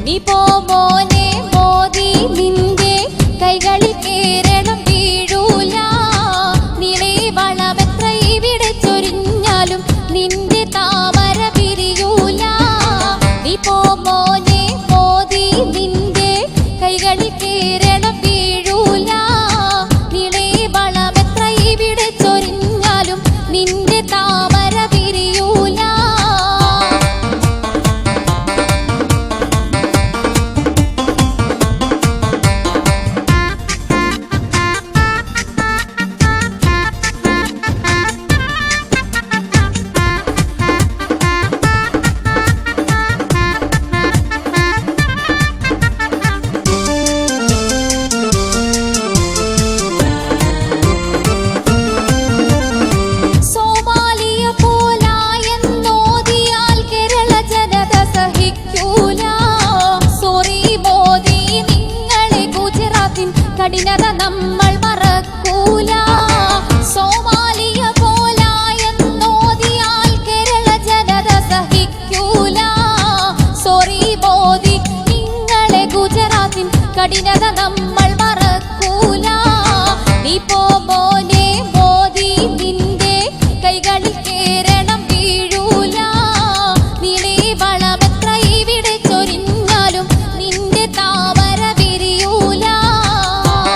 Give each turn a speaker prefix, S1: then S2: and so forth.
S1: നീ പോ മോനെ മോദി നിന്റെ കൈകളിൽ കേരളം വീഴൂല. നീളെ വളമെത്ര ഇവിടെ ചൊരിഞ്ഞാലും നിന്റെ താമര പിരിയൂല. നീ പോ മോനെ മോദി നിന്റെ കൈകളിൽ കേരളം വീഴൂല. നീളെ വളമെത്ര ഇവിടെ ചൊരിഞ്ഞാലും നിന്റെ താമര പിരിയൂല. കഠിനത നമ്മൾ മറക്കൂല. സോമാലിയ പോലായെന്നോദിയാൽ കേരള ജനത സഹിക്കൂല. സോറി മോദി നിങ്ങളെ ഗുജറാത്തിൻ കഠിനത നമ്മൾ മറക്കൂല. നീ പോ